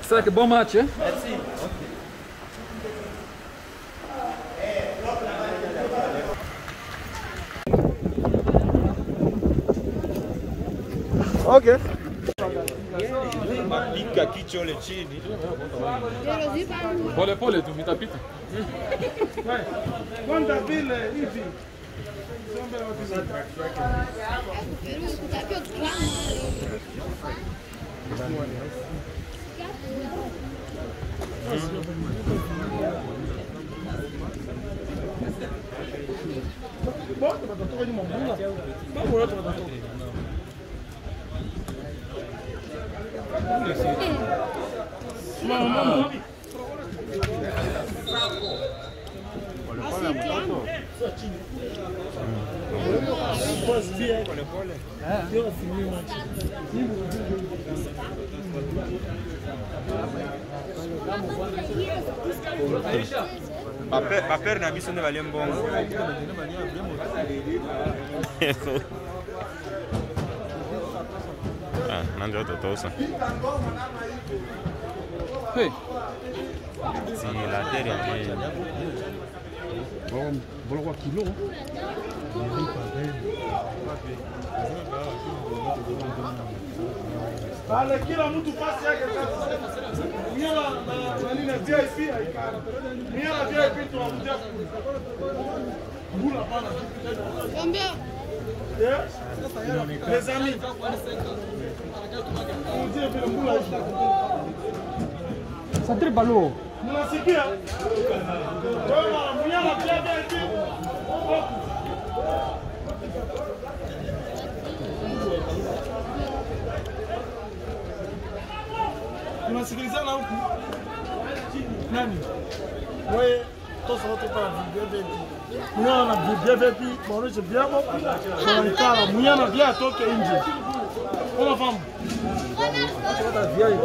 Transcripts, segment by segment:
Será que é bom match, hein? Merci. Ok. Pica kichwa chini. Pole pole tu mitapita. Quanta vile hivi? Ma père n'a visto ne valait bon. Ah, mangia totosa. Hey. Si la terre est Bolo kwa kilo. Wale kila mtu pasi yake sasa. Miala na nini VIP haikana. Miala VIP tunakuja kula bana. Combien? Les amis. Ça très ballot. Mnasikia? Wewe miala VIP. Tunasikilizana huku. Nani? Wewe tosa wote para VIP. Mwana na VIP, maonesho vyako. Tunaikala, mwana vya atoke nje. Unafahamu? Acha kata VIP.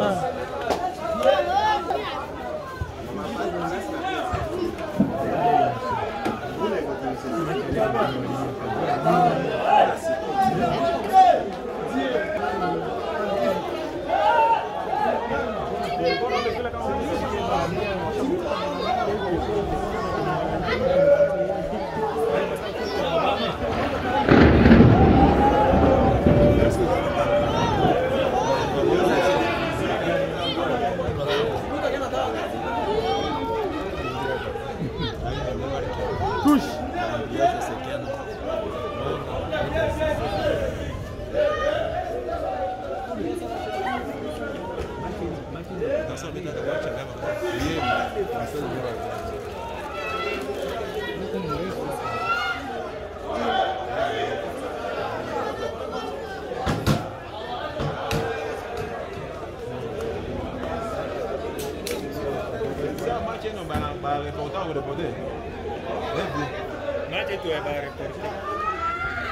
Match tu é para reporter.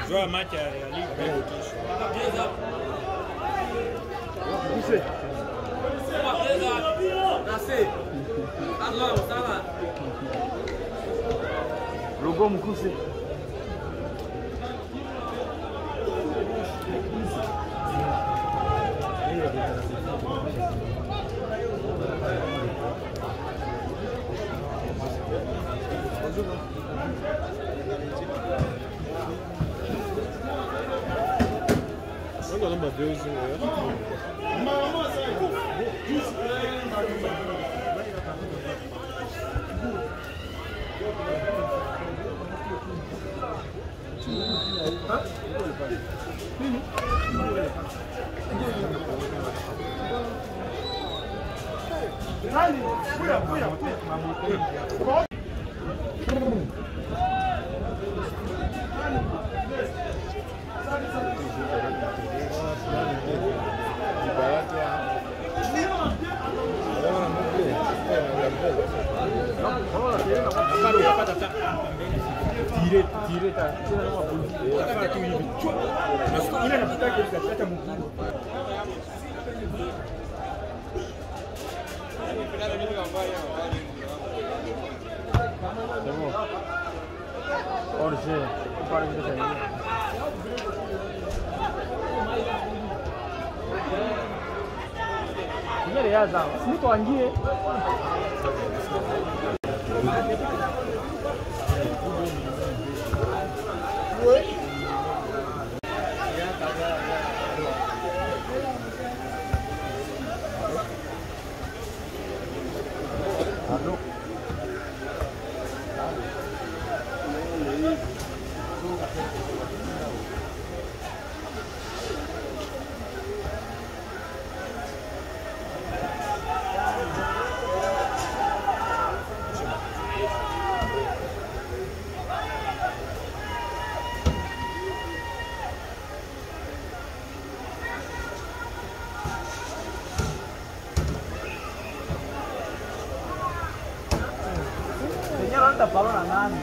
Joga match ali para o Kisho. Logo mkuse. Unafanya tu hivi. Na ile napita katikati mguu. और से ऊपर की तरफ ये यार जाओ नहीं तो आंगी señor tapado la mano.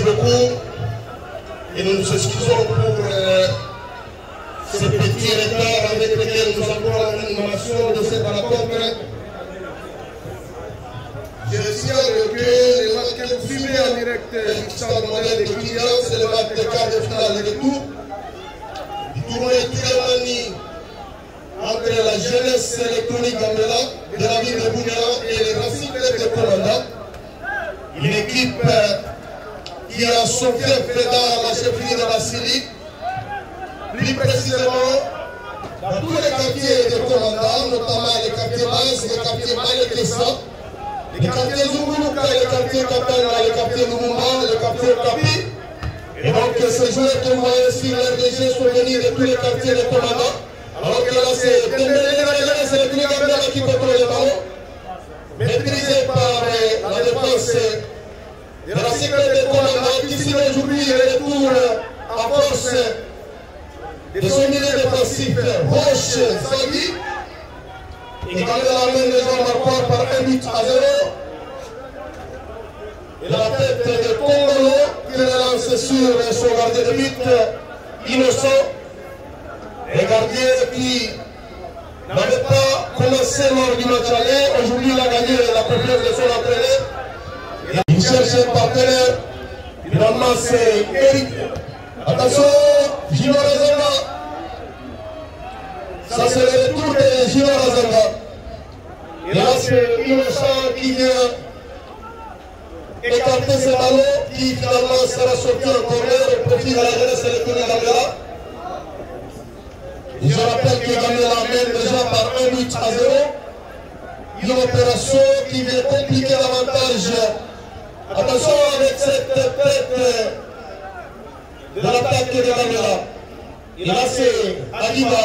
beaucoup et nous nous excusons pour ce petit retard avec lequel nous avons l'animation de cette rencontre. Je signale que le match que vous suivez en direct du stade modèle de Kindia, c'est le match de quart de finale de tout. Du tournoi Tiramani entre la jeunesse électronique Gamela de la ville de Bounia et les Racing Club de Commanda. Une équipe qui a son fief dans la chefferie de la Syrie, plus précisément dans tous les quartiers de Commanda, notamment les quartiers Mas, les quartiers Malekessa, les quartiers Zunguruka, les quartiers Katanga, les quartiers Lumumba, les quartiers Kapi. Et donc ces joueurs que vous voyez sur l'RDG sont venus de tous les quartiers de Commanda. Alors que là c'est le plus Gambela qui contrôle le ballon, maîtrisé par la défense de la sécurité de Commanda, qui signe aujourd'hui le retour en force de son milieu défensif Roche Zagui. Et Gambela amène les hommes à part par 1 but à 0. Et la tête de Congolo qui le lance sur son gardien de but innocent. Les gardiens qui n'avaient pas commencé lors du match aller, aujourd'hui il a gagné la confiance de son entraîneur. Il cherche un partenaire. Finalement c'est Eric. Attention, Gino Razanga. Ça c'est le retour de Gino Razanga. Et là c'est Innocent qui vient écarter ce ballon qui finalement sera sorti en corner au profit de la jeunesse électronique Gambela. Je rappelle que Gambela mène déjà par 1 but à 0. Une opération qui vient compliquer davantage. Attention avec cette tête de l'attaque de Gambela. Et là c'est Adiba,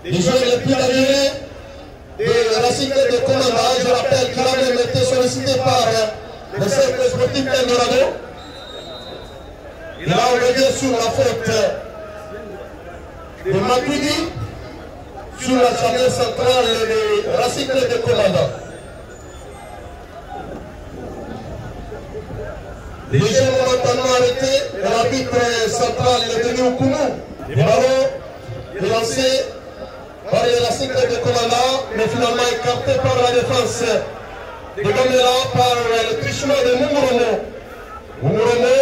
les joueurs les plus dangereux de la cycle de Commanda. Je rappelle qu'il a même été sollicité par le cercle sportif Eldorado. Et là on revient sur la faute de Makwidi sur la charnière centrale de Racing Club de Commanda. Les jeux momentanément arrêtés, l'arbitre central est tenu au courant. Le ballon est lancé par le Racing Club de Commanda, mais finalement écarté par la défense de Gambela par le trichement de Mumuromo. Mumuromo,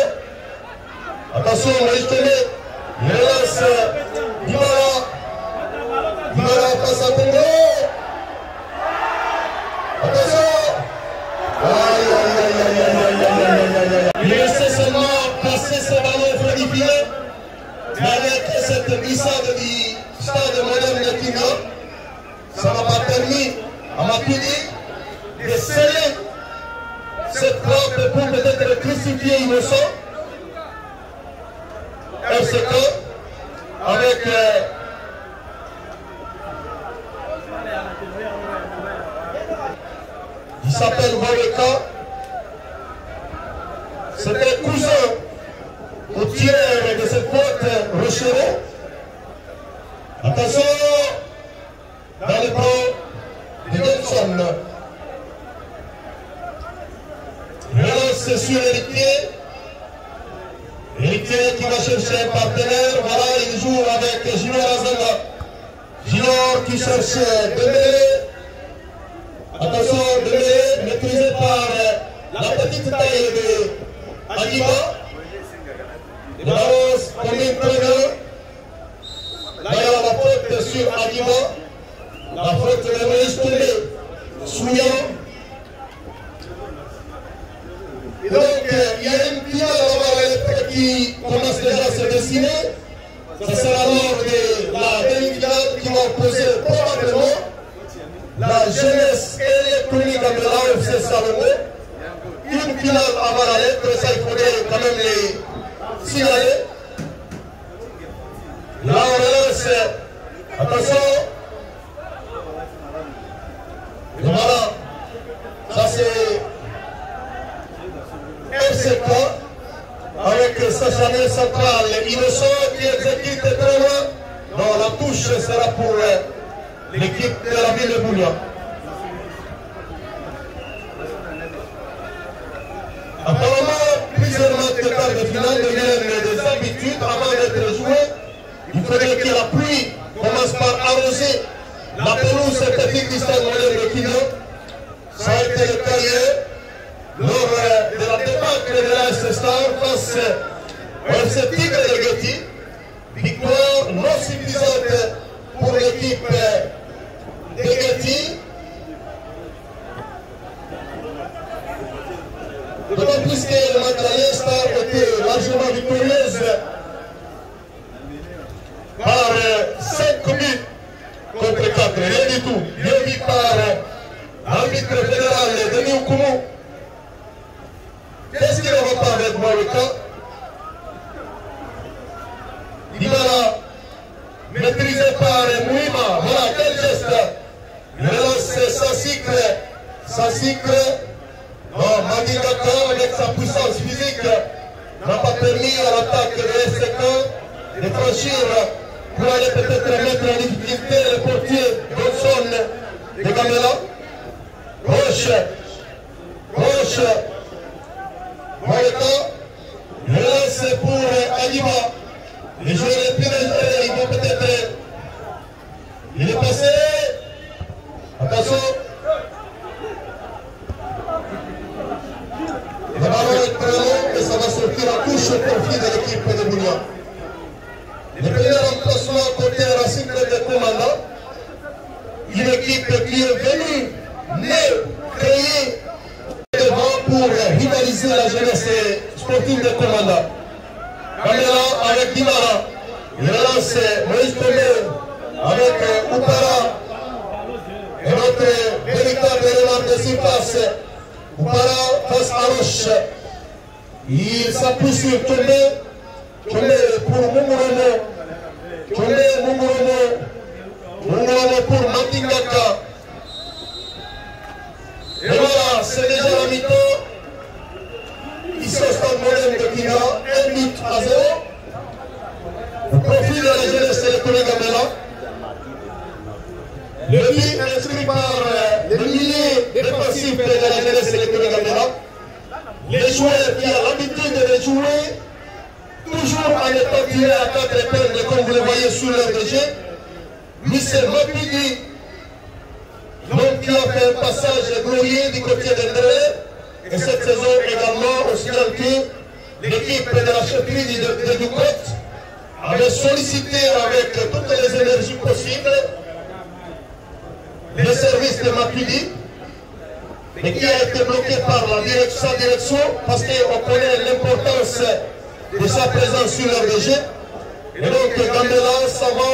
attention, Moïse Télé, il lance Dimara face à Congo. Attention. Il laissait seulement passer ce ballon fluidifié. Mais avec cette glissade du stade moderne de Kindia, ça n'a pas permis à Makwidi de sceller cette frappe pour peut-être crucifier Innocent. RCK avec il s'appelle Voleka. C'était cousin au tir de cette faute Rochero. Attention dans les bras de Johnson. Relance sur l'héritier. Héritier qui va chercher un partenaire, voilà, il joue avec Junior Azanga. Junior qui cherche Dembélé. Attention, Dembélé, maîtrisé par la petite taille de Adiba. Le ballon commune très bien. Là, il y a la faute sur Adiba. La faute de Moïse Touré. Souillant. Et donc, il y a une finale qui commence déjà à se dessiner. Ce sera lors de la demi-finale qui va opposer probablement la jeunesse électronique Gambela au FC Salomon. Une finale avant la lettre, ça il faudrait quand même les signaler. Là on relance, attention. Et voilà, ça c'est RCK avec sa charnière centrale Innocent qui exécute très loin. Non, la touche sera pour l'équipe de la ville de Bounia. Apparemment, plusieurs matchs de finale devienne des habitudes avant d'être jouée. Il faudrait que la pluie commence par arroser la pelouse synthétique du stade moderne de Kino. Ça a été le cas hier lors de la débâcle de l'AS Star face au FC Tigre de Gueti. Victoire non suffisante pour l'équipe de Gueti. D'autant plus que le match aller Star était largement victorieuse par 5 buts contre 4, rien du tout. Bien vu par l'arbitre fédéral Denis Oukoumou. Qu'est-ce qui ne va pas avec moi le cas? Dimara, maîtrisé par Mouima, voilà quel geste. Il relance sans cycle. Non, Mandingaka avec sa puissance physique n'a pas permis à l'attaque de SK de franchir pour aller peut-être mettre en difficulté le portier Johnson de Gamela. Gauche, Maleka, relance pour Adiba. Les joueurs les plus légers, ils vont peut-être. Il est passé. Attention. Le ballon est très long et ça va sortir en touche au profit de l'équipe de Bouillon. Le premier remplacement côté Racing de Commandant. Une équipe qui est venue, créée devant pour rivaliser la jeunesse sportive de Commandant. Kamela avec Dimara. Il relance Moïse Tomé avec Oupara. Et notre véritable élément de surface. Oupara face à Roche. Il s'appuie sur Tomé. Tomé pour Mungoromo. Mungoromo pour Mandingaka. Et voilà, c'est déjà la mi-temps. Ici au stade moderne de Kina, 1 but à 0. Au profit de la jeunesse sélectionnée Gamela. Le but inscrit par le milieu défensif de la jeunesse sélectionnée Gamela. Les joueurs qui ont l'habitude de jouer, toujours en étant tirés à 4 épingles, comme vous le voyez sur leur jeu. Michel Mopidi, l'homme qui a fait un passage glorieux du côté d'Endré. Et cette saison également, aussi bien que l'équipe de la chefferie de Ducote avait sollicité avec toutes les énergies possibles le service de Mapidi, mais qui a été bloqué par sa direction parce qu'on connaît l'importance de sa présence sur le régime. Et donc Gamela s'en va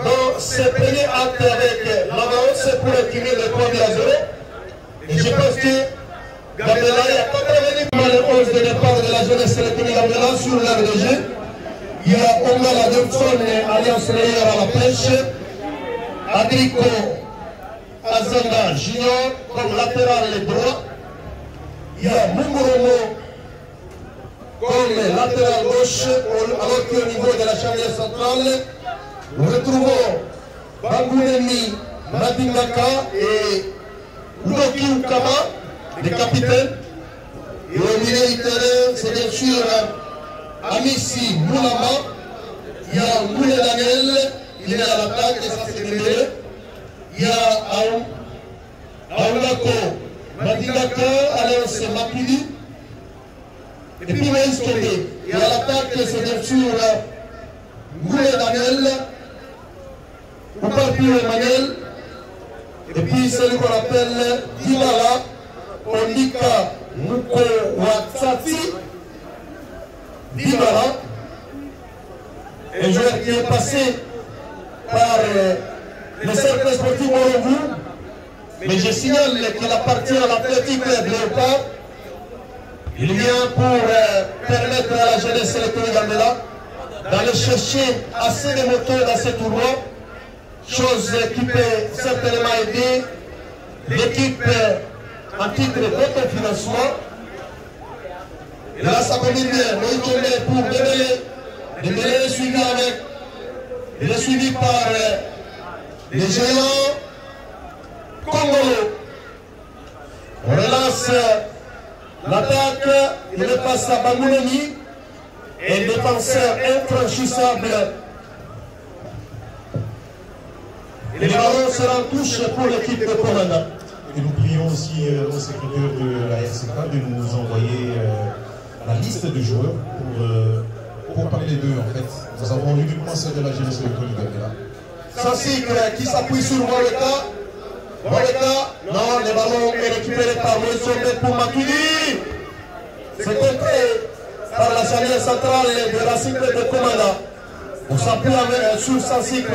dans ses premiers actes avec l'avance pour accumuler le 3 à 0. Et je pense que Gamela, il y a 90 le 11 de départ de la jeunesse sélectionnée Gamela sur l'aire de jeu. Il y a Ongala Johnson, Alliance Meilleur à la pêche. Adrico Azanga Junior comme latéral droit. Il y a Mungoromo comme latéral gauche, alors qu'au niveau de la charnière centrale, nous retrouvons Bangounemi Madingaka et Udoki Ukama, les capitaines. Et au milieu du terrain, c'est bien sûr Amissi Moulama. Il y a Moulé Daniel, il est à l'attaque, et ça c'est le milieu. Il y a Aoulako Madingaka, Alliance Mapidi. Et puis Moïse Tomé. Et à l'attaque, c'est bien sûr Moulé Daniel, Oupapi Emmanuel. Et puis celui qu'on appelle Dimala, Ondika Mukowatsati, Dimala, un joueur qui est passé par le cercle sportif Morogou, mais je signale qu'il appartient à l'Athletic de Léopard. Il vient pour permettre à la jeunesse sélectionnée Gamela d'aller chercher assez de moteurs dans ce tournoi, chose qui peut certainement aider l'équipe en titre d'autofinancement. Et là, ça combine bien. Moïse Tomé pour Dembélé. Dembélé est suivi avec. Il est suivi par les géants Congolo. On relance l'attaque. Il est passé à Bangounemi. un défenseur infranchissable. Et le ballon sera en touche pour l'équipe de Komanda. Et nous prions aussi au secrétaire de la RCK de nous envoyer la liste de joueurs pour parler d'eux en fait. Nous avons uniquement celle de la jeunesse électronique là. Sansic qui s'appuie sur Moleka. Moleka, non, le ballon est récupéré par Moïse pour Matuidi. C'est contré par la charnière centrale de la cycle de Komanda. On s'appuie sur Sansic,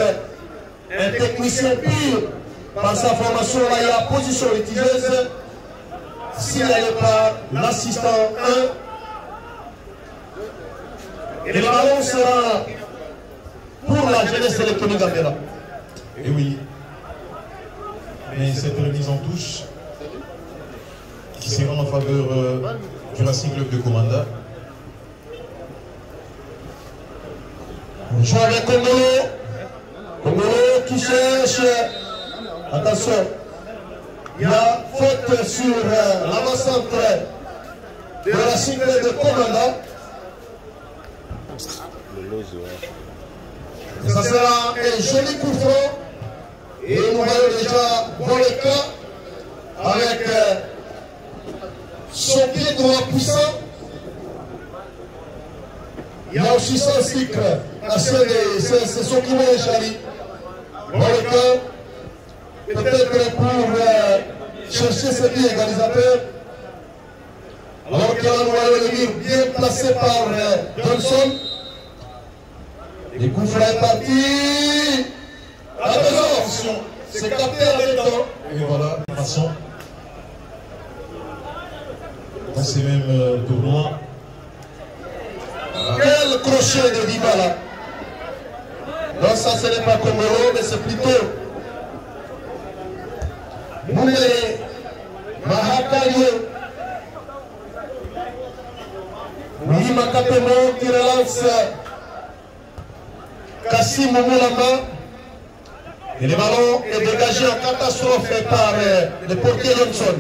un technicien pur. Par sa formation, là, il y a position litigieuse. S'il n'allait pas, l'assistant 1. Et le ballon sera pour la jeunesse électronique Gambela. Et oui. Mais cette remise en touche qui sera en faveur du Racing Club de Komanda. On joue avec Kongolo. Kongolo qui cherche. Attention. Il y a faute sur l'avant-centre de Racing Club de Komanda. Et ça sera un joli coup franc. Et nous voyons déjà Moleka avec son pied droit puissant. Il y a aussi Sansic, c'est son qui est Chali. Moleka, peut-être pour chercher ce pied égalisateur. Alors qu'il y a un noyau de mur bien placé par Johnson. Les coups francs est parti. Attention, c'est capté avec temps. Et voilà, façon. Dans ces mêmes tournois. Quel crochet de Dybala. Non, ça ce n'est pas Kongolo, mais c'est plutôt Moumere Mahakayo. Oui, Makapemo qui relance Kassim Moulama. Et le ballon est dégagé en catastrophe par le portier Johnson.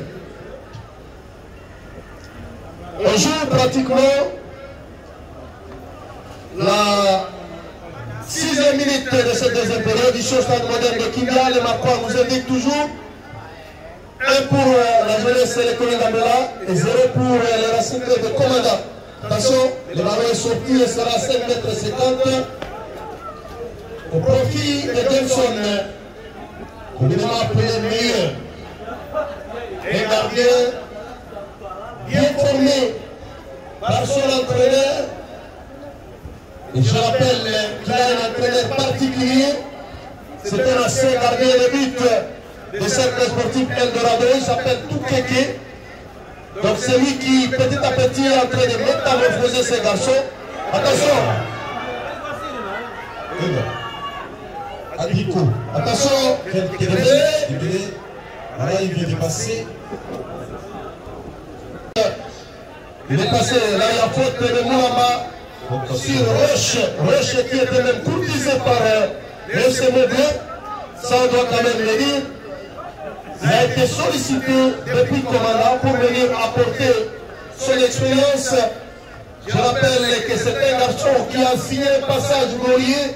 On joue pratiquement la 6e minute de cette deuxième période ici au stade moderne de Kindia. Le Marocain nous indique toujours 1 pour la jeunesse électronique d'Ambela et 0 pour le Racing Club de Komanda. Attention, le ballon est sorti et sera 5,50 m. Au profit de Johnson, communément appelé meilleur. Un gardien bien formé par son entraîneur. Et je rappelle qu'il a un entraîneur particulier. C'est un ancien gardien de but de cercle sportif Eldorado. Il s'appelle Toukeke. Donc c'est lui qui petit à petit est en train de métamorphoser ces garçons. Attention. Adrico. Attention. Là, il vient de passer. Il est passé. Là, il y a faute de Moulama sur Roche. Roche qui était même courtisé par le FC Moblin. Ça, on doit quand même le dire. Il a été sollicité depuis Komanda pour venir apporter son expérience. Je rappelle que c'est un garçon qui a signé le passage glorieux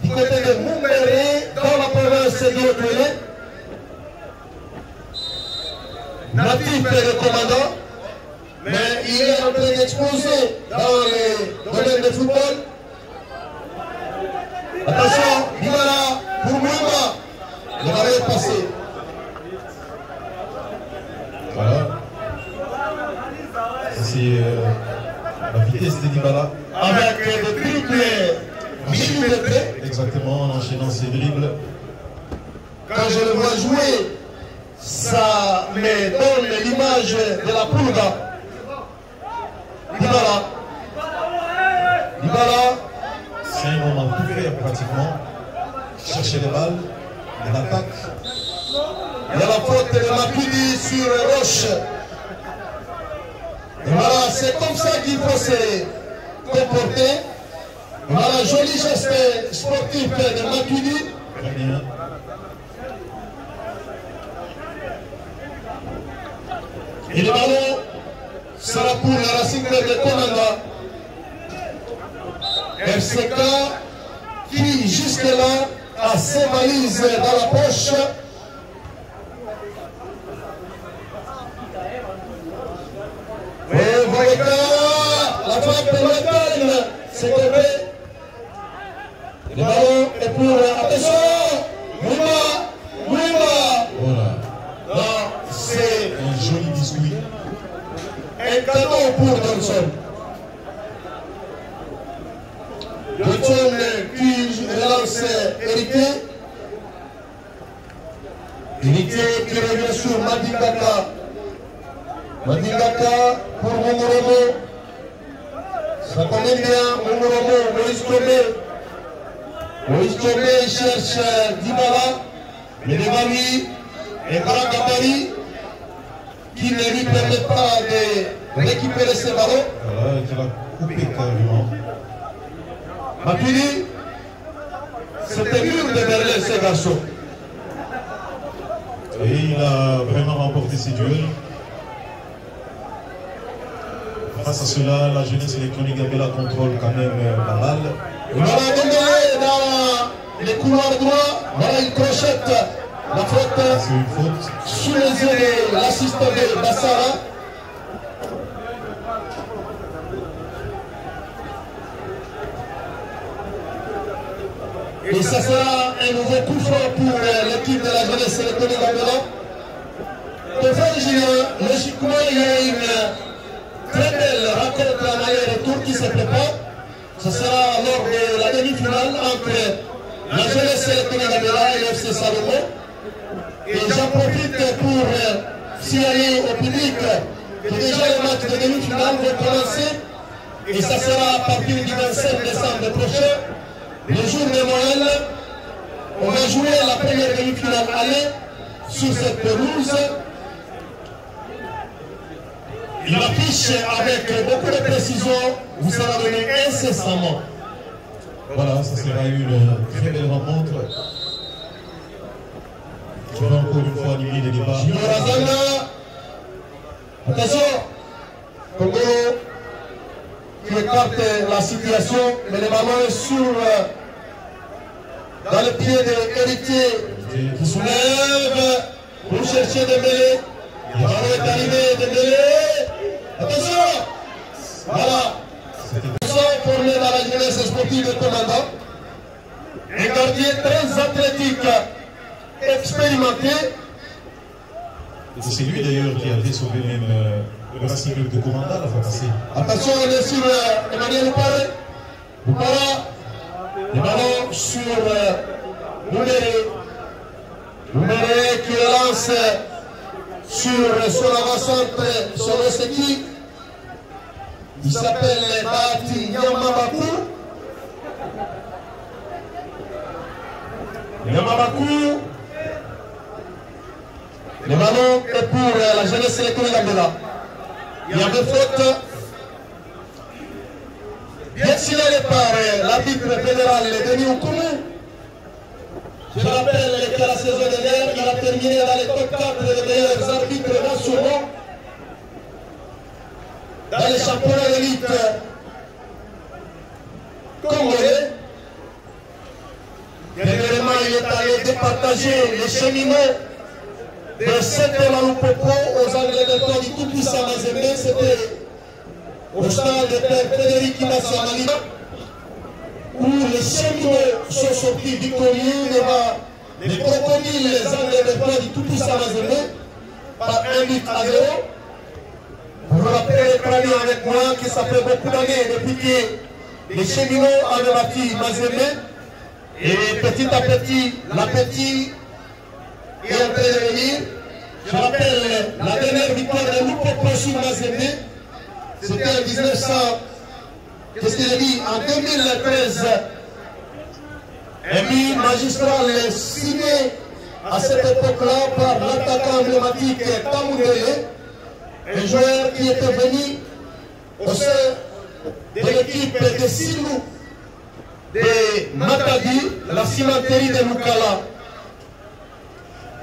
du côté de Mouméré dans la province de Haute-Uélé. Natif de Komanda, mais il est en train d'exploser dans les domaines de football. Attention, Dybala pour Mouma. Il va aller passer. Voilà. C'est la vitesse de Dybala. Avec le triple millimétré. Exactement, en enchaînant ses dribbles. Quand je le vois jouer, ça me donne l'image de la Pulga. Dybala. Dybala. C'est un moment tout fait pratiquement. Chercher les balles, l'attaque. Il y a la faute de Matuidi sur Roche. Et voilà, c'est comme ça qu'il faut se comporter. Voilà, joli geste sportif de Matuidi. Très bien. Et le ballon sera pour la Racing Club de Komanda. FCK qui jusque-là a ses valises dans la poche. Et Voleka, la frappe de Loïtan, c'est tombé. Le ballon est pour attention. Mouma. Voilà. Non, c'est Un joli biscuit. un cadeau pour Johnson. Johnson qui relance Hérité. Hérité qui revient sur Madingaka. Madingaka pour Mongoromo. Ça connaît bien Mongoromo, Moïse Tomé. Moïse Tomé cherche Dybala. Mais devant lui, un grand gabarit qui ne lui permet pas de récupérer ses ballons. Voilà, il va couper carrément. Matuidi, c'était dur de berler ces garçons. Et il a vraiment remporté ses duels. Face à cela, la jeunesse électronique Gambela contrôle quand même la balle. Voilà Dembélé dans les couloirs droits. Voilà une crochette. La faute C'est une faute. sous les yeux de l'assistant de Bassara. Et ça sera un nouveau coup franc pour l'équipe de la jeunesse électronique Gambela. Pour faire Julien, logiquement il y a une très belle rencontre en aller-retour qui se prépare. Ce sera lors de la demi-finale entre la jeunesse électronique Gambela et le FC Salomon. Et j'en profite pour signaler au public que déjà les matchs de demi-finale vont commencer. Et ça sera à partir du 27 décembre prochain, le jour de Noël. On va jouer la première demi-finale aller sur cette pelouse. Il affiche avec beaucoup de précision, vous sera donné incessamment. Voilà, ça sera une très belle rencontre. Je vais encore une fois animer les débats. Junior Azanga, attention, Congo qui écarte la situation, mais le ballon est sur dans le pied de Héritier qui soulève pour chercher Dembélé. Le ballon est arrivé, Dembélé. Attention, voilà. Formé dans la jeunesse sportive de commandant. Un gardien très athlétique, expérimenté. Et c'est lui d'ailleurs qui a fait sauver même le Racing Club de Commanda la fois passée. Attention, on est sur Emmanuel Oupara. Oupara, le ballon sur Mouméré. Mouméré qui relance sur son avant-centre, son Oseki. Il s'appelle Bati Nyamabaku. Nyamabaku. Le ballon est pour la jeunesse électronique Gambela. Il y avait faute. Bien signalé par l'arbitre fédéral Denis Oukoumou. Je rappelle que la saison dernière, il a terminé dans les top 4 des meilleurs arbitres nationaux dans les championnats d'élite congolais. Dernièrement, il est allé départager les cheminots de Saint-Emaloupopo aux Anglais de du tout-puissant Mazembe. C'était au stade de Père Frédéric Kimassa Malina, où les cheminots sont sortis victorieux devant les crocodiles, les Anglais de du tout-puissant Mazembe par 1-0. Vous vous rappelez avec moi que ça fait beaucoup d'années depuis que les cheminots avaient bâti Mazembe. Et petit à petit, l'appétit est en train de venir. Je rappelle la dernière victoire de Lupopo sur Mazembe. C'était en 1900. Qu'est-ce qu'il a dit? En 2013. Un but magistral signé à cette époque-là par l'attaquant emblématique Tamoudele. Un joueur qui était venu au sein de l'équipe de Silou de Matadi, la cimenterie de Lukala.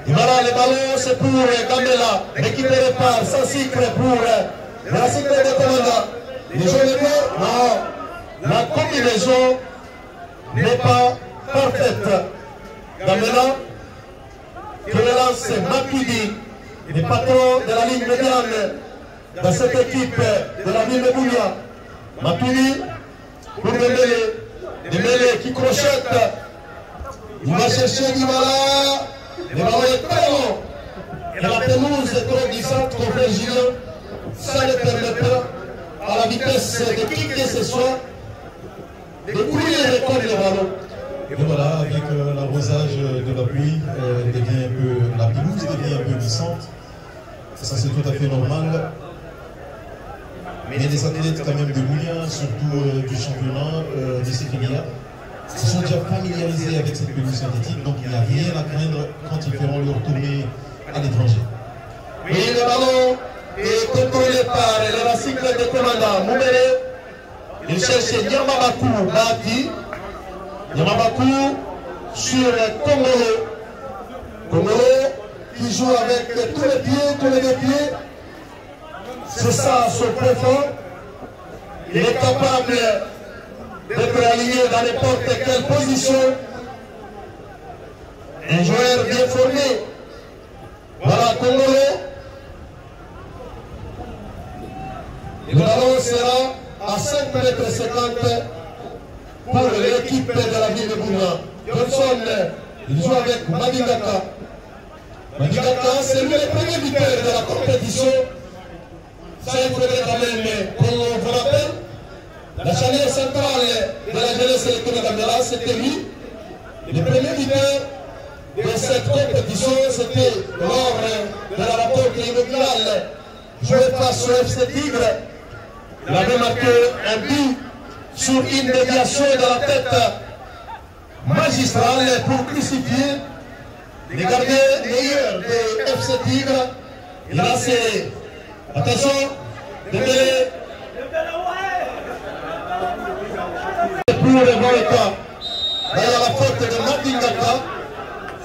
Et voilà, le ballon c'est pour Gambela, récupéré par Sansicre pour la Racing Club de Commanda. Les jeunes de non, la combinaison n'est pas parfaite. Gamela, qui relance Makudi, le patron de la ligne médiane dans cette équipe de la ville de Boulia. Makudi, pour Dembélé qui crochette. Il va chercher Dybala. Le ballon est très long. Et la pelouse est trop glissante pour faire Julien. Ça ne permet pas à la vitesse de qui que ce soit de courir et récolter le ballon. Et voilà, avec l'arrosage de la pluie, la pelouse devient un peu glissante. Ça c'est tout à fait normal. Mais les athlètes quand même de Boulia, surtout du championnat de Séfinia, se sont déjà familiarisés avec cette pelouse synthétique, donc il n'y a rien à craindre quand ils feront leur tournée à l'étranger. Oui, le ballon est contrôlé par le Racing de commandant Moumere. Il cherche Nyamabakou Baki. Nyamabakou sur Kongolo. Kongolo qui joue avec tous les pieds, tous les deux pieds. C'est ça son point fort. Il est capable d'être aligné dans n'importe quelle position. Un joueur bien formé. Voilà Kongolo. Le ballon sera à 5,50 m pour l'équipe de la ville de Boulia. Johnson, il joue avec Madingaka. Madingaka, c'est lui le premier buteur de la compétition. Ça, il faudrait quand même qu'on vous rappelle. La charnière centrale de la jeunesse électorale d'Amela, c'était lui. Le premier buteur de cette compétition, c'était lors de la rencontre inaugurale jouée face au FC Tigre. Il avait marqué un but sur une déviation de la tête magistrale pour crucifier les gardiens meilleurs de FC Tigre. Il a serré. Attention, Dembélé. Pour le Volta, il y a la faute de Madingaka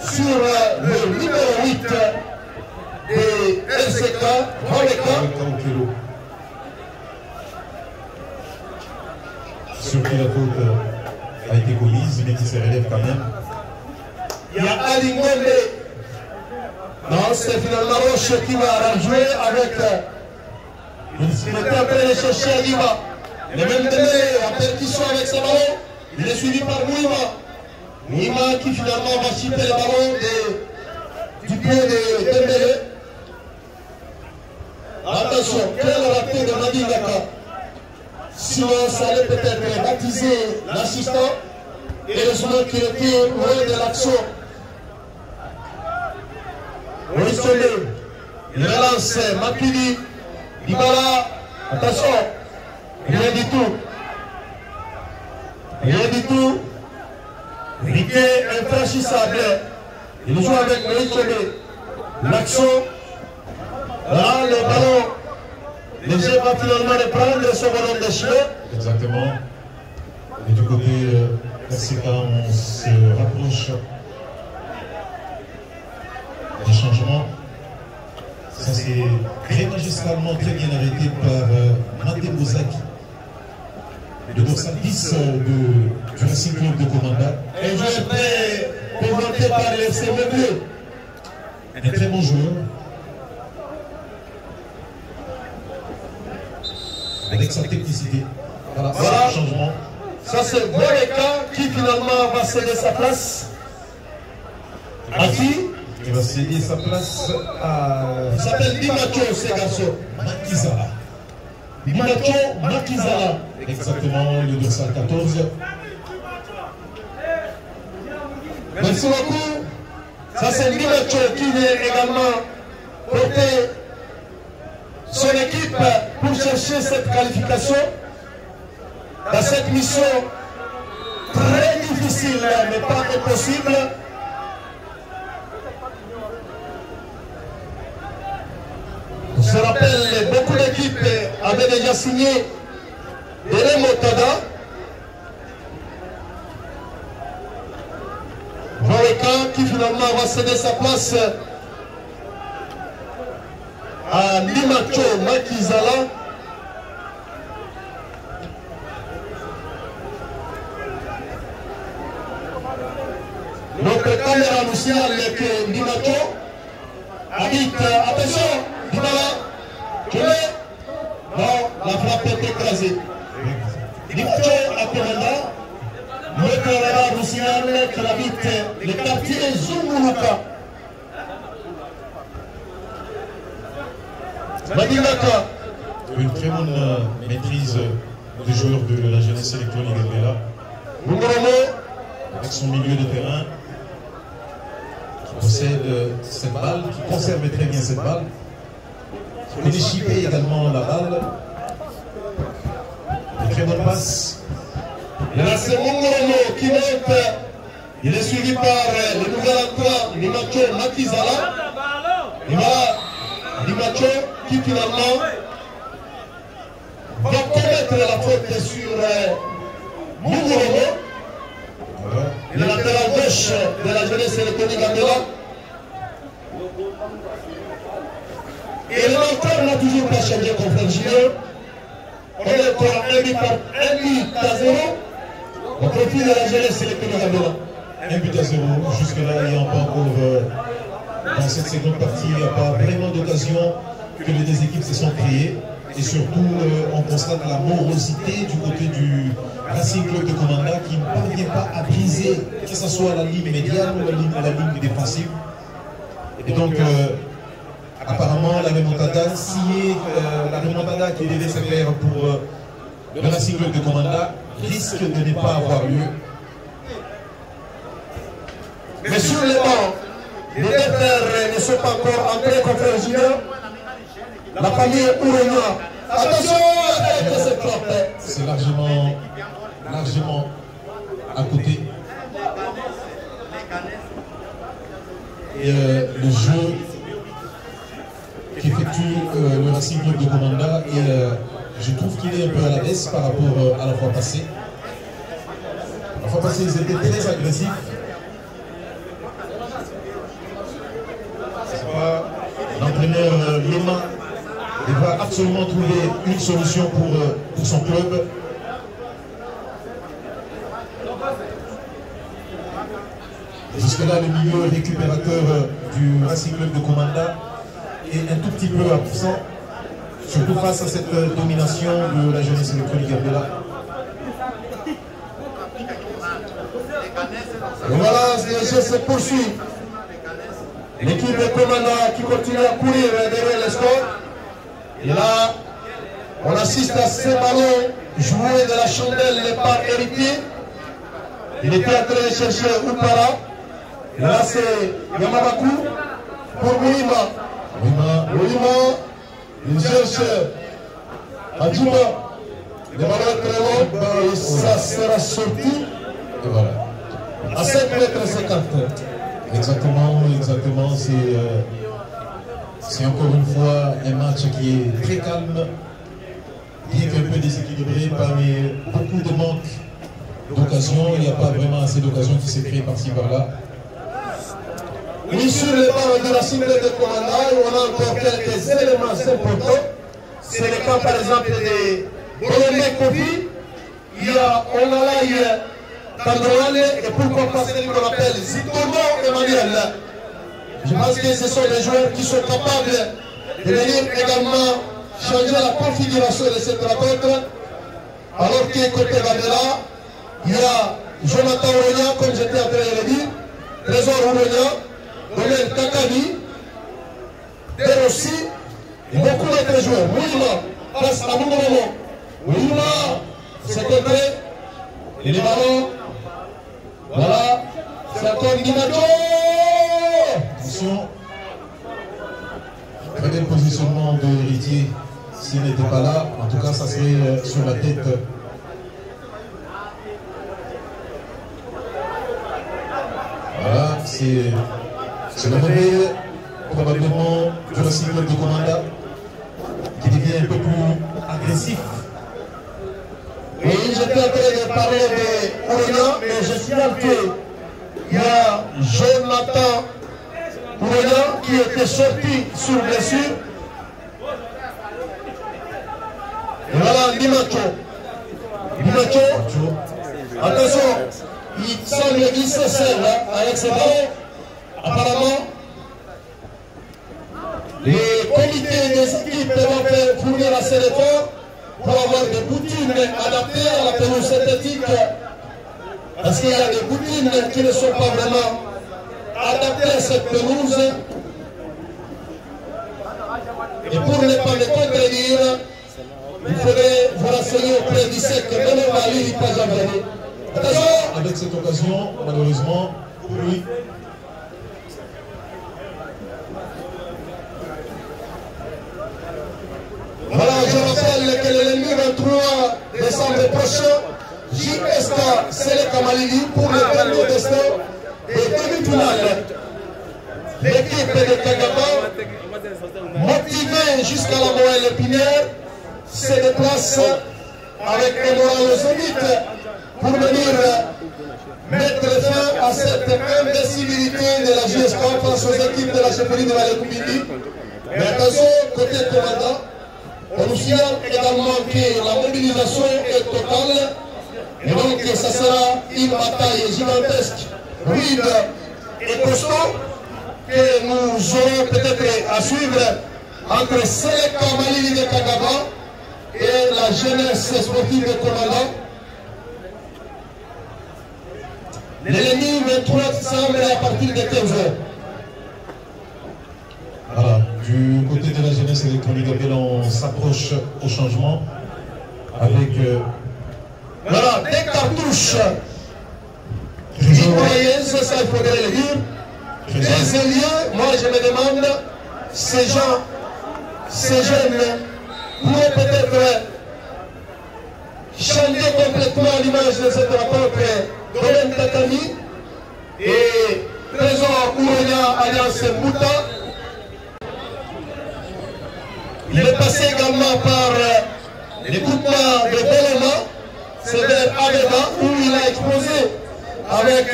sur le numéro 8 de RCK, Volta. Sur qui la faute a été commise, mais qui se relève quand même. Il y a Ali Ngombe. Non, c'est finalement Roche qui va jouer avec. Il était en train de chercher Aliba. Le même Dembélé en percussion avec ce ballon. Il est suivi par Mouima. Mouima qui finalement va chipper le ballon du pied de Dembélé. Attention, quel raté de Madingaka. Sinon, ça allait peut-être baptiser l'assistant. Et le joueur qui était loin de l'action. Orisole, il relance Makudi, Dybala, attention, rien du tout. Rien du tout. Riquet infranchissable. Il joue avec Orisole. L'action, là, le ballon. Le jeu va finalement reprendre son ballon de chien. Exactement. Et du côté RCK, on se rapproche des changements. Ça c'est très magistralement, très bien arrêté par Mate Bozaki. Le dorsal 10 du Racing Club de Komanda. Un joueur très présenté par le CVB. Un très bon joueur. Avec sa technicité. Voilà, Voilà. c'est un changement. Ça c'est Boleka qui finalement va céder sa place. À qui? Il va céder sa place à Il s'appelle Dimacho, ce garçon. Makizala. Dimacho Makizala. Exactement, le dorsal 14. Merci beaucoup. Ça c'est Dimacho qui vient également porter son équipe pour chercher cette qualification dans cette mission très difficile mais pas impossible. On se rappelle, beaucoup d'équipes avaient déjà signé des remontadas. Voleka qui finalement va céder sa place à Dimacho Makizala. signale que Limacho habite. Attention, Dibala, tu l'es? Non, la frappe est écrasée. Limacho à commandant. Le Corona vous signale qu'il habite le quartier Zunguluka. Madinaka. Une très bonne maîtrise des joueurs de la jeunesse électronique Gambela. Avec son milieu de terrain qui possède cette balle, qui conserve très bien cette balle. Il peut déchiper également la balle. Une très bonne passe. Et là c'est Mongoromo qui monte. Il est suivi par le nouvel entrant Limacho Matizala. Et voilà Limacho qui finalement va commettre la faute sur Mongoromo. Le latéral gauche de la jeunesse électronique Gambela. Et le mentor n'a toujours pas changé contre le Gilles. On est pour un but à 0 au profit de la jeunesse électronique Gambela. 1 but à 0. Jusque-là, il n'y a pas encore, dans cette seconde partie, il n'y a pas vraiment d'occasion que les deux équipes se sont créées. Et surtout, on constate la morosité du côté du Racing Club de Komanda qui ne parvient pas à briser, que ce soit la ligne médiane ou la ligne défensive. Et donc, apparemment, la remontada, la remontada qui devait se faire pour le Racing Club de Komanda risque de ne pas avoir lieu. Mais sur les bancs, les deux frères ne sont pas encore entrés contre le Gilles. La famille Ouronia. Attention avec cette frappe. C'est largement à côté. Et le jeu qu'effectue le Racing Club de Komanda, et je trouve qu'il est un peu à la baisse par rapport à la fois passée. La fois passée, ils étaient très agressifs. L'entraîneur Lema va absolument trouver une solution pour son club. Jusque-là, le milieu récupérateur du Racing Club de Komanda est un tout petit peu absent, surtout face à cette domination de la jeunesse électronique Gambela. Et voilà, le jeu se poursuit. L'équipe de Komanda qui continue à courir derrière le score. Et là, on assiste à ce ballon joué de la chandelle par Héritier. Il était en train de chercher Oupara. Et là, c'est Yamabaku pour Mouima. Mouima, il cherche Adjuma. Le ballon est très long et ça sera sorti. Et voilà. À 5 mètres 50. Exactement. C'est encore une fois un match qui est très calme, bien qu'un peu déséquilibré parmi beaucoup de manques d'occasions. Il n'y a pas vraiment assez d'occasions qui s'est créées par-ci par-là. Oui, sur le banc de la cible de Komanda, on a encore quelques éléments importants. C'est le cas par exemple de Bolomé Kofi, il y a Onalaï Kandouane et pourquoi pas celui qu'on appelle Zitono Emmanuel. Je pense que ce sont des joueurs qui sont capables de venir également changer la configuration de cette rencontre. Alors que côté Gambela, il y a Jonathan Ouronia, comme j'étais en train de le dire, Trésor Ouronia, Domen Kakani, Derossi et beaucoup d'autres joueurs. Mouima face à Moumomo. Mouima, c'est contré. Et les ballons, voilà, c'est encore Limacho. Attention, très bien positionnement de Héritier. S'il n'était pas là, en tout cas, ça serait sur la tête. Voilà, c'est le mauvais, probablement, du Racing Club de Komanda, qui devient un peu plus agressif. Oui, j'étais en train de parler de Ouronia, mais je signale qu'il y a Jonathan Ouronia qui était sorti sur blessure. Et voilà Limacho. Limacho, attention, il semble qu'il se serve avec ses ballons. Apparemment, les comités des équipes peuvent fournir assez d'efforts pour avoir des boutines adaptées à la pelouse synthétique. Parce qu'il y a des boutines qui ne sont pas vraiment adaptées à cette pelouse. Et pour ne pas les contredire, il faudrait vous renseigner auprès du sec de Mali, pas jamais. Avec cette occasion, malheureusement, pour lui, voilà, je rappelle que le lundi 23 décembre prochain, JSK Seleka Malili pour le dernier destin des demi-finales. L'équipe de Kagaba, motivée jusqu'à la moelle épinière, se déplace avec un moral au zénith pour venir mettre fin à cette imbécilité de la JSK face aux équipes de la chefferie de la Lécoumindi. Mais attention, côté commandant, on nous signale également que la mobilisation est totale et donc ça sera une bataille gigantesque, rude et costaud que nous aurons peut-être à suivre entre Seleka Malili de Kagaba et la jeunesse sportive de commandant. L'ennemi 23 décembre à partir de 15h. voilà, du côté de la jeunesse électronique, on s'approche au changement avec Voilà, des cartouches citoyennes, ça il faudrait le dire. Des alliés, moi je me demande, ces gens, ces jeunes pourraient peut-être changer complètement l'image de cette rencontre Domaine Tatami et Trésor Ouronia Alliance Mouta. Il est passé également par les groupements de Belema, c'est vers Aveda où il a exposé avec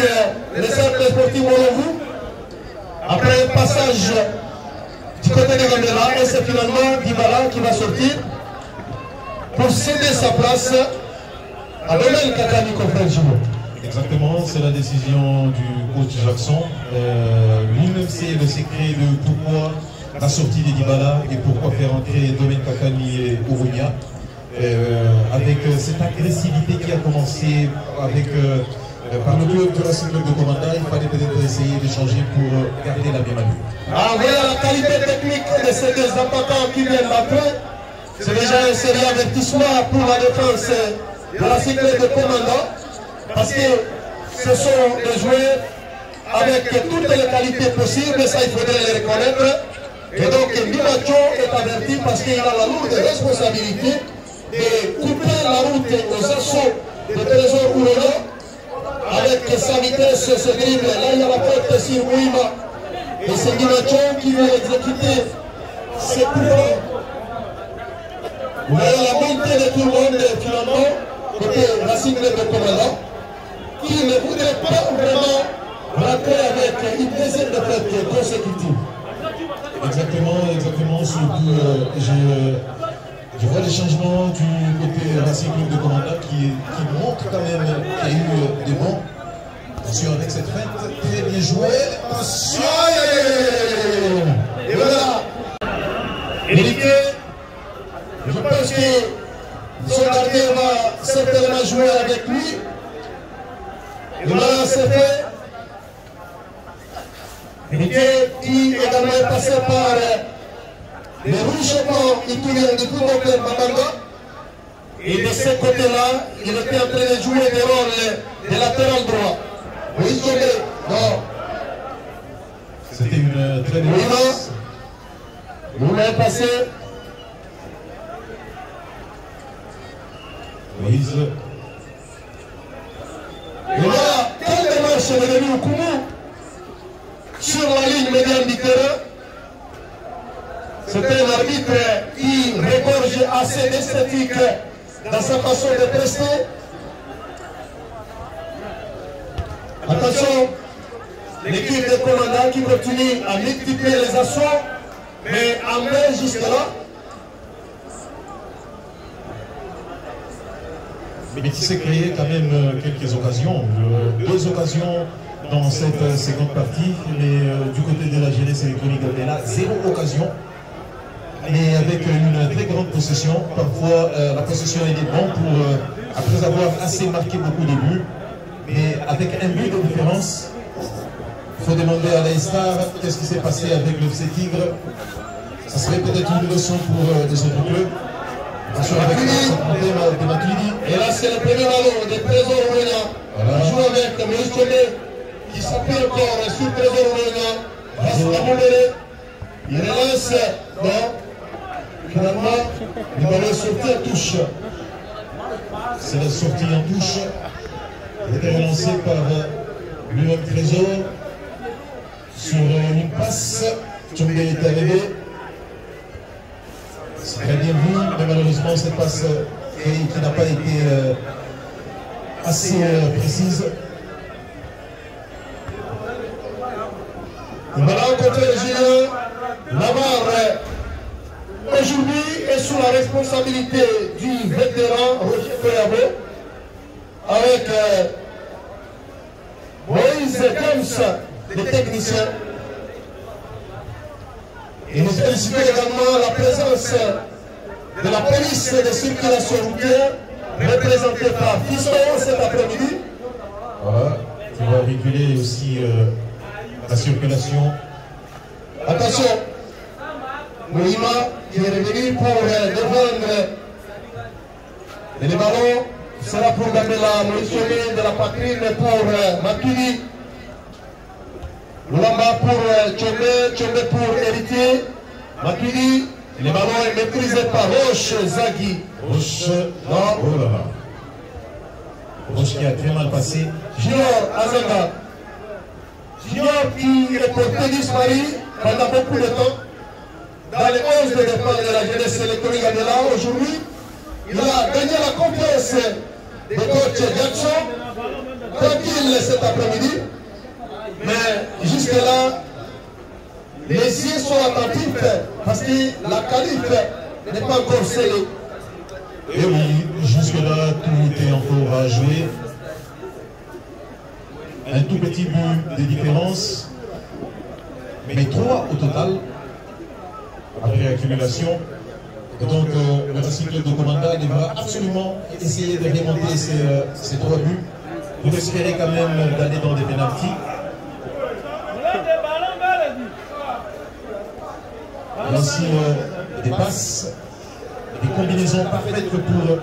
les cercles sportifs Molovu. Après un passage du côté de Gambela, et c'est finalement Dibala qui va sortir pour céder sa place à Domaine Kakani Confrère. exactement, c'est la décision du coach Jackson. Lui-même sait le secret de pourquoi la sortie de Dibala et pourquoi faire entrer Domaine Kakani et Ouronia. Avec cette agressivité qui a commencé avec par le club de la cycle de commandant, il fallait peut-être essayer de changer pour garder la même allure. Ah, voilà la qualité technique de ces deux attaquants qui viennent d'entrer. C'est déjà un sérieux avertissement pour la défense de la cycle de commandant. Parce que ce sont des joueurs avec toutes les qualités possibles, ça il faudrait les reconnaître. Et donc Dimacho est averti parce qu'il a la lourde responsabilité de couper la route aux assauts de Trésor Ouronia. Avec sa vitesse, ce dribble, là il y a la porte sur Ouima. Et c'est Dimacho qui va exécuter ses coups. Vous voyez la montée de tout le monde finalement, côté Racing de commandant, qui ne voudrait pas vraiment rentrer avec une deuxième défaite consécutive. Exactement, surtout je vois les changements du côté Racing Club de commandant qui montrent quand même qu'il y a eu des bons. Attention avec cette fête, très bien joué. Attention. Et voilà. Héritier, je pense que son gardien va certainement jouer avec lui. Et voilà, c'est fait. Héritier qui également est passé par les rougements italiens de tout mon club Mabanga. Et de ce côté-là, il était en train de jouer des rôles de latéral droit. Oui, non. C'était une très bonne passe. Vous l'avez passé. Moïse. Et voilà, quelle démarche est venue au Koumou sur la ligne médiane du terrain. C'est un arbitre qui regorge assez d'esthétique dans sa façon de prester. Attention, l'équipe de commandant qui continue à multiplier les assauts, mais en main jusque-là. Mais qui s'est créé quand même quelques occasions. Deux occasions dans cette seconde partie, mais du côté de la jeunesse électronique Gambela, 0 occasion, mais avec une très grande possession. Parfois la possession est bon pour, après avoir assez marqué beaucoup de buts, mais avec un but de différence. Il faut demander à la Star qu'est-ce qui s'est passé avec le FC Tigre. Ça serait peut-être une leçon pour les autres clubs. Attention avec de Matuidi. Et là, c'est le premier ballon de Trésor Ouena. Il joue avec Moïse Tchomé qui s'appuie encore sur Trésor Ouena. Passe à Mouléré. Il relance. Non. Finalement, le ballon est sorti en touche. C'est la sortie en touche. Il était relancé par lui-même Trésor. Sur une passe, Tchomé est arrivé. C'est très bien vu, mais malheureusement cette passe qui n'a pas été assez précise. Il va rencontrer le Julien. Navarre, aujourd'hui, est sous la responsabilité du vétéran Roger Koyabo, avec Moïse James, le technicien. Et nous félicitons également la présence de la police de circulation routière, représentée par Fiston cet après-midi. Voilà, qui va réguler aussi la circulation. Attention, Moïma qui est revenu pour défendre les ballons, sera pour Gambela, Moïse Tchomé de la Patrine pour Matuidi. Loulamba pour Tchomé, Tchomé pour Héritier, Matuidi. Le ballon est maîtrisé par Roche Zaghi. Roche, non, oh là là. Roche qui a très mal passé. Junior Azanga. Junior qui est porté disparu pendant beaucoup de temps dans les 11 de départ de la jeunesse électronique Gambela. Aujourd'hui, il a gagné la confiance de coach Jackson, tranquille cet après-midi. Mais jusque-là, les yeux sont attentifs parce que la qualif n'est pas encore scellée. Et oui, jusque-là, tout est encore à jouer. Un tout petit but de différence, mais 3 au total, après accumulation. Et donc, le Racing Club de Komanda devra absolument essayer de remonter ces 3 buts pour espérer quand même d'aller dans des pénaltys. Il y a aussi des passes, des combinaisons parfaites pour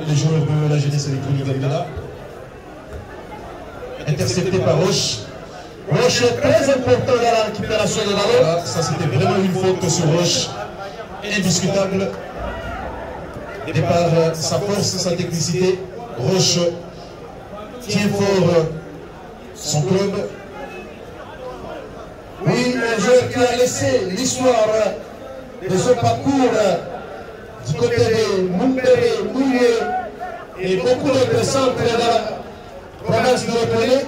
les joueurs de la jeunesse électronique Gambela. Intercepté par Roche. Roche est très important dans la récupération de ballon. Voilà, ça c'était vraiment une faute sur Roche, indiscutable. Et par sa force, sa technicité, Roche tient fort son club. Oui, un joueur qui a laissé l'histoire de son parcours du côté de Mumbere, Mouye et beaucoup d'autres centres dans la province de l'Otoné.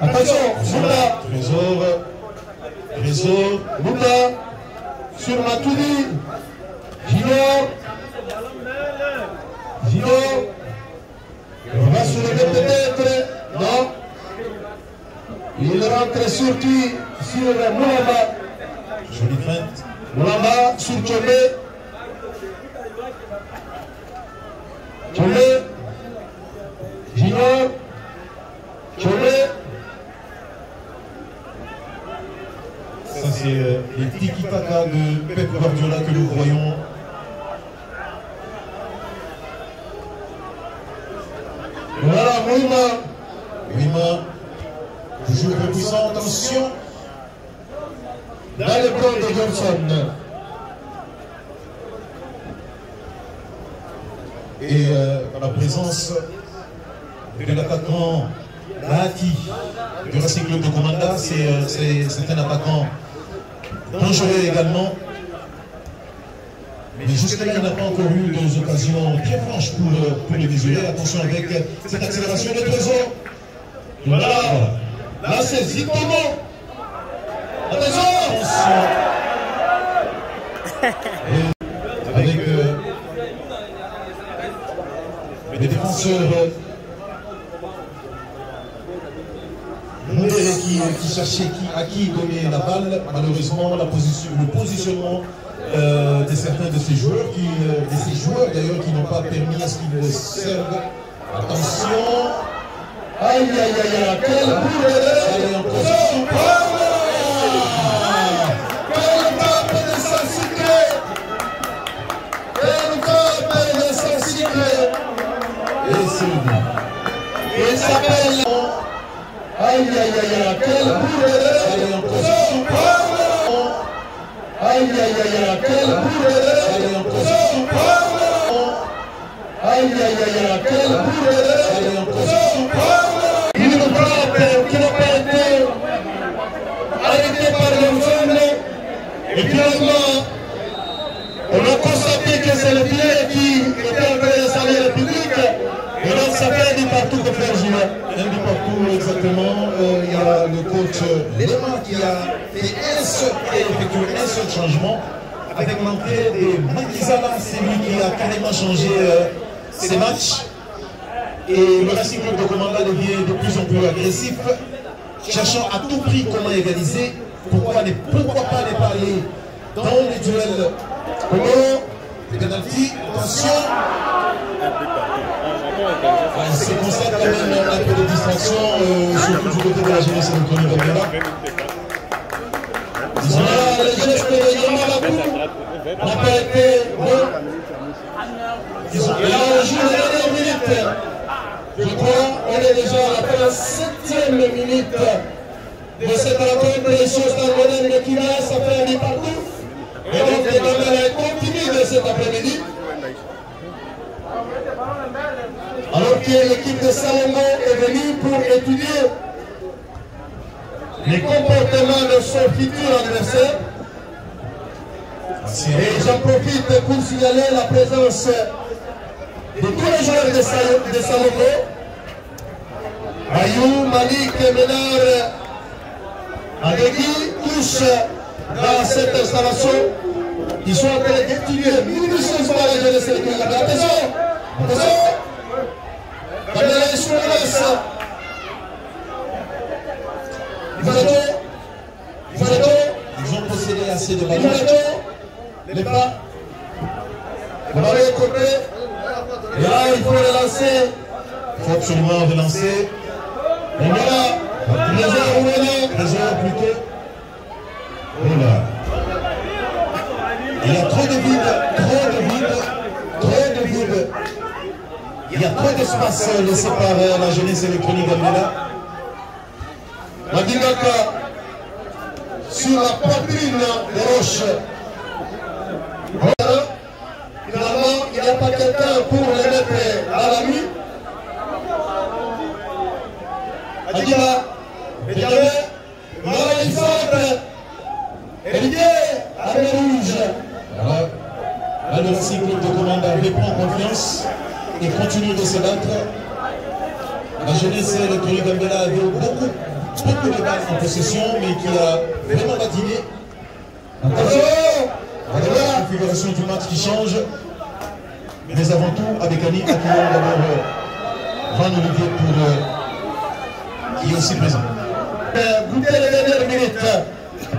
Attention, Moula. Trésor, Moula sur Matuidi. Junior. Il va soulever peut-être. Non. Il rentre sur qui? Sur Moulamba. jolie feinte. Moulamba sur Tchomé. Tchomé. Junior. Tchomé. Ça c'est les tiki-taka de Pep Guardiola que nous voyons. Voilà, Moïma, toujours puissant, attention. dans le plan de Johnson. Et la présence de l'attaquant Bahati du Racing Club de Komanda, c'est un attaquant dangereux également. Mais jusque-là, il n'a pas encore eu des occasions très franches pour les visuels. Attention avec cette accélération de Trésor. Voilà. Là, c'est Zikomo. Attention. Avec défenseur qui cherchait à qui donner la balle. Malheureusement, le positionnement de certains de ces joueurs, d'ailleurs qui n'ont pas permis à ce qu'ils servent. Attention. Aïe aïe aïe aïe, quel bout de l'air en position. Quel tape de Saint-Cyclé. Quel tape de Saint-Cyclé. Et c'est le but. Il s'appelle. Aïe aïe aïe aïe, quel bout de l'air en position. Aïe aïe aïe aïe, quel bout de l'air en position. Aïe aïe aïe aïe, quel bout de l'air en position. Une frappe qui n'a pas été arrêtée par le zone. Et finalement, on a constaté que c'est le pied qui était en train de salir le public. Et donc ça fait un but partout de faire jouer. Un but partout, exactement. Il y a le coach Léman qui a effectué un seul changement. Avec l'entrée de Makizala, c'est lui qui a carrément changé ses matchs. Et le Racing Club de Komanda devient de plus en plus agressif, cherchant à tout prix comment égaliser. Pourquoi pas ne pas aller dans les duels. Les pénaltys, attention. C'est constate quand même un peu de distraction, surtout du côté de la jeunesse électronique Gambela. Le geste de Yamalakou n'a pas été bon. Et là, on joue la dernière minute. Je crois qu'on est déjà à la 7e minute de cette rencontre. Les choses dans le modèle de Kina, ça fait un but partout. Et donc, les Gambela continuent de cet après-midi. Alors que l'équipe de Salomon est venue pour étudier les comportements de son futur adversaire. Et j'en profite pour signaler la présence de tous les joueurs de Salomon. Ayou, Malik, Ménard, Adegui, tous dans cette installation. Ils sont en train d'étudier minutieusement la jeunesse électronique. Attention, attention. Gambela est sur la glace. Ils ont possédé assez de ballons. Les pas. Vous l'avez compris. Et là, il faut relancer. Il faut absolument relancer. Et voilà. Trésor plutôt. Voilà. Il y a trop de vide. Il y a trop d'espace laissé par la jeunesse électronique Gambela. Madingaka sur la poitrine de Roche. Voilà. Finalement, il n'y a pas quelqu'un pour les mettre à la nuit. Adila, Benjamin, Marie Centre, Olivier, Armée Rouge. Voilà. Là, le Racing Club de Komanda reprend confiance et continue de se battre. La jeunesse électronique Gambela avait beaucoup de balles en possession, mais qui a vraiment patiné. Attention! Voilà la configuration du match qui change. Mais avant tout, avec Annie, accueillons d'abord Van Olivier qui est aussi présent. Goûtez les dernières minutes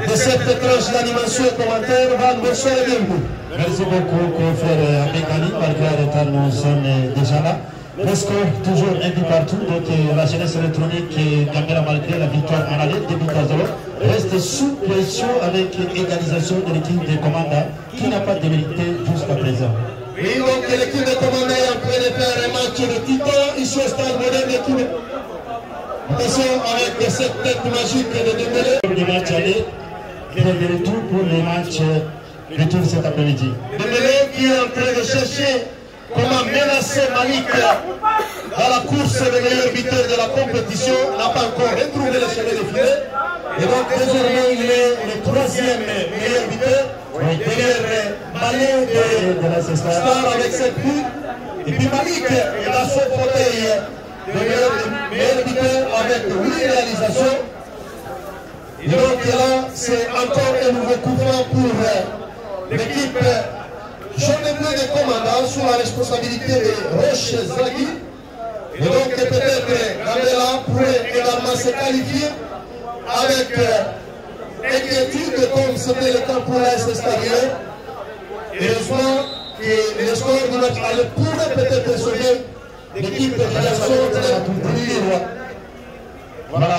de cette tranche d'animation et commentaire. Van, bonsoir et bienvenue. Merci beaucoup, confrère Abekani. Malgré le retard, nous sommes déjà là. Le score toujours un but partout. Donc la jeunesse électronique Gambela, malgré la victoire en aller, début à 0, reste sous pression avec égalisation de l'équipe de Komanda qui n'a pas démérité jusqu'à présent. Oui, donc l'équipe de Komanda est en train de faire un match de titan ici au stade moderne d'équipe. Attention avec cette tête magique de Dembélé. Le match aller, de retour pour les matchs retour cet après-midi. Dembélé qui est en train de chercher comment menacer Malik dans la course des meilleurs buteurs de la compétition, n'a pas encore retrouvé le chemin de filet. Et donc désormais il est le 3e meilleur buteur, derrière Malin de Star avec 7 buts. Et puis Malik est dans son fauteuil de meilleur buteur avec 8 réalisations. Et donc là, c'est encore un nouveau coup franc pour l'équipe jaune et bleu de Komanda sous la responsabilité de Roche Zaghi. Et donc peut-être Gambela pourrait également se qualifier avec inquiétude comme c'était le cas pour l'AS Stadium. Heureusement que le score du match pourrait peut-être sauver l'équipe de la Lillois. Voilà,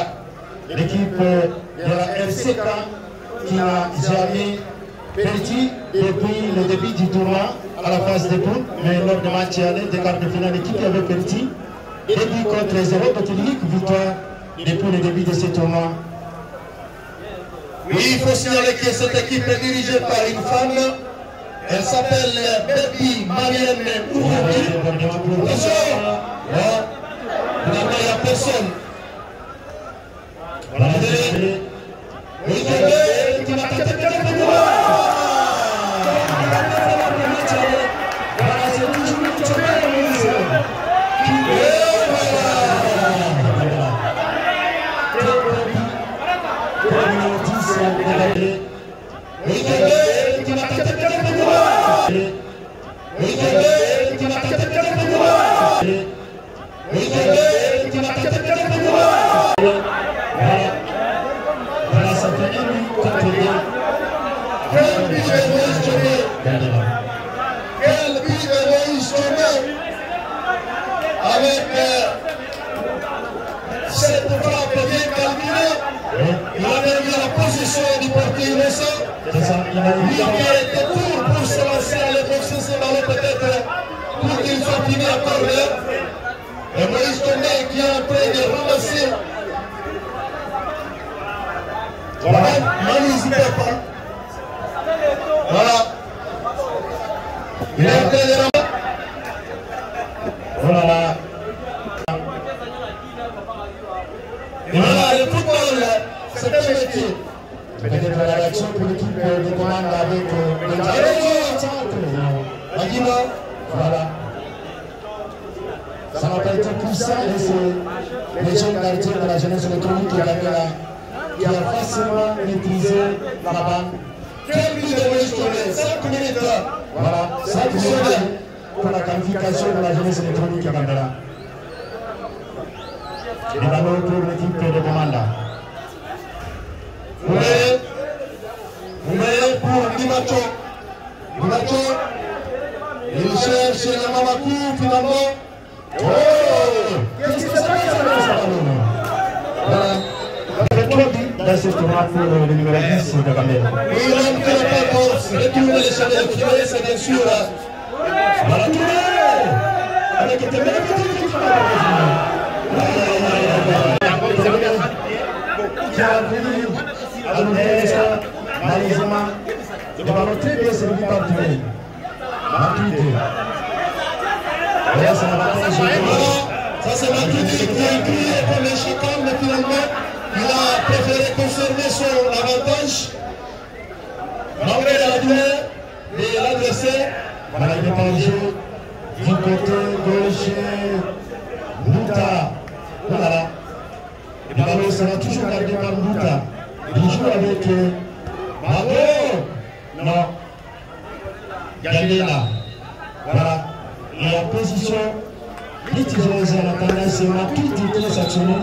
l'équipe de la RCK qui n'a jamais perdu depuis le début du tournoi à la phase de poule, mais lors de match aller des quarts de finale, l'équipe avait perdu et but contre 0, donc l'unique victoire depuis le début de ce tournoi. Oui, il faut signaler que cette équipe est dirigée par une femme. Elle s'appelle Baby Marianne Ouroubi. Attention, il n'y a personne. Voilà, avec cette frappe bien calculée, il avait mis la position du portier innocent. Lui qui était pour se lancer à l'époque, ce ballon peut-être pour qu'il soit fini à corner. Et Moïse Tomé qui est en train de ramasser. Voilà, Manu Zipepa. Voilà. Il est en train de ramasser. voilà. Et voilà, le football, c'est un métier. Peut-être la réaction pour l'équipe de commande avec le voilà. Ça n'a pas été puissant et c'est le jeune gardien de la jeunesse électronique qui a facilement maîtrisé la balle. Quel but de Moïse Tomé, 5 minutes. Voilà, 5 minutes pour la qualification de la jeunesse électronique à Gambela. Et ballon pour l'équipe de commande. Vous voyez pour Dimacho. Dimacho, il cherche le Mamakou finalement. Oh, Qu'est-ce que ça fait ça? Voilà. Il y a 3 buts dans ce tournoi pour le numéro 10 de Gambela. oui, l'homme qui n'a pas encore retourné les chandelles privées, c'est bien sûr. Voilà, tourné avec des qui a voulu annoncer ça, malheureusement, le ballon très bien servi par Touré. Voilà, c'est l'avantage. Ça c'est Matuidi qui a crié comme un chican, mais finalement, il a préféré conserver son avantage. Malgré la douleur de l'adversaire. Voilà, il est en jeu du côté gauche. Bouta. Voilà. Le ballon sera toujours gardé par Bouta. Il joue avec Bravo. Non. Gambela. Voilà. Et en position litigieuse en attendant, c'est Matuidi qui est sanctionné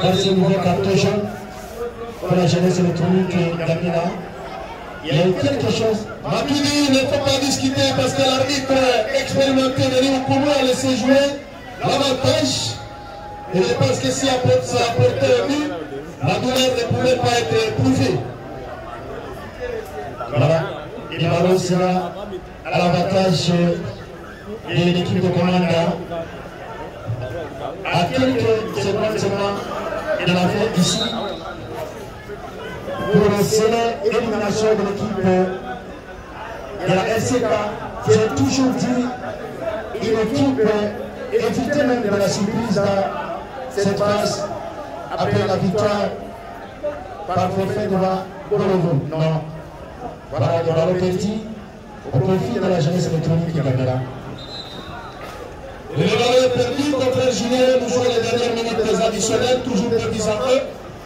dans ce nouveau carton jaune pour la jeunesse électronique Gambela. Il y a eu quelque chose. Matuidi, il ne faut pas discuter parce que l'arbitre expérimenté de Léo Koumou a laissé jouer l'avantage. Et je pense que si ça apportait un but, la douleur ne pouvait pas être éprouvée. Voilà. Et le ballon sera à l'avantage de l'équipe de commande. À quelques secondes seulement de la fin ici, pour sceller l'élimination de l'équipe de la RCK, j'ai toujours dit une équipe éviter même de la surprise dans cette phase après la victoire par forfait devant Bolovo. Non. Voilà, le ballon perdu au profit de la jeunesse électronique de Gambela. Le ballon est perdu contre Julien, nous jouons les dernières minutes additionnelles, toujours perdu à eux.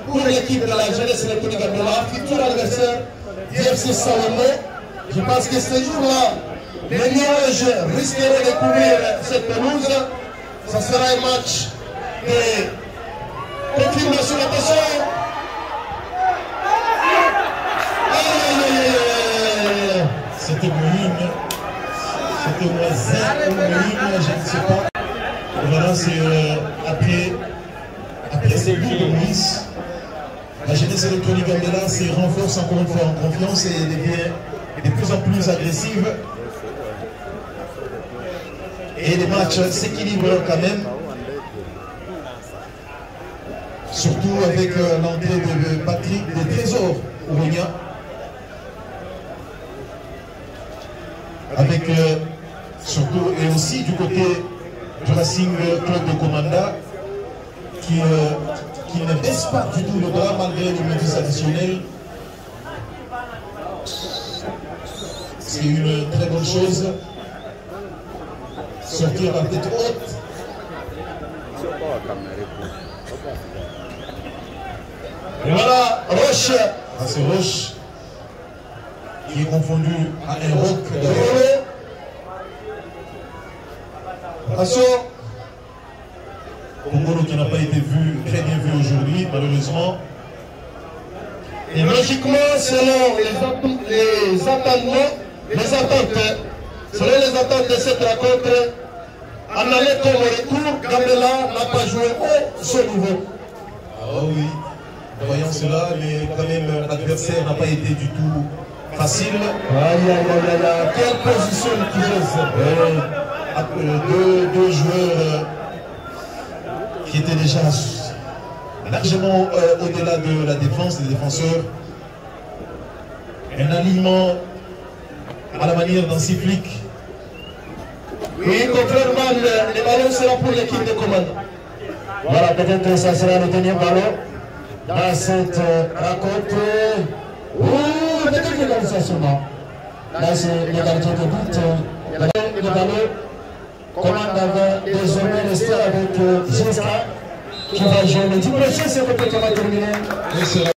Pour l'équipe de la jeunesse électronique de Gambela, futur adversaire d'FC Salomé. Je pense que ce jour-là, les nuages risqueraient de couvrir cette pelouse. Ça sera un match de confirmation. Attention. C'était Moïne. C'était Moisin ou Moïne, je ne sais pas. Voilà, c'est après ces buts de Moïse, la jeunesse électronique Gambela se renforce encore une fois en confiance et devient de plus en plus agressive. Et les matchs s'équilibrent quand même. Surtout avec l'entrée de Patrick de Trésor Ouronia. Avec surtout et aussi du côté du Racing Club de Comanda qui ne baisse pas du tout le bras malgré les minutes additionnelles. C'est une très bonne chose. Sortir la tête haute. Et voilà, Roche. Ah, c'est Roche qui est confondu à un rock d'ailleurs. Attention. Kongolo qui n'a pas été vu, très bien vu aujourd'hui, malheureusement. Et logiquement, selon les attentes de cette rencontre, en aller comme au retour, Gambela n'a pas joué au ce niveau. Ah oui, voyons cela, mais quand même l'adversaire n'a pas été du tout facile. Aïe, aïe, aïe, aïe, quelle position litigeuse. Deux joueurs qui étaient déjà largement au-delà de la défense, des défenseurs. Un alignement à la manière d'un cyclique. Oui, contrairement, le ballon sera pour l'équipe de commande. Voilà, peut-être que ça sera le dernier ballon dans cette rencontre. Ouh, peut-être qu'il y a ça seulement. Là, c'est l'égalité de but. Le ballon commande va désormais rester avec Ginska qui va jouer le 10 prochain, c'est complètement terminé.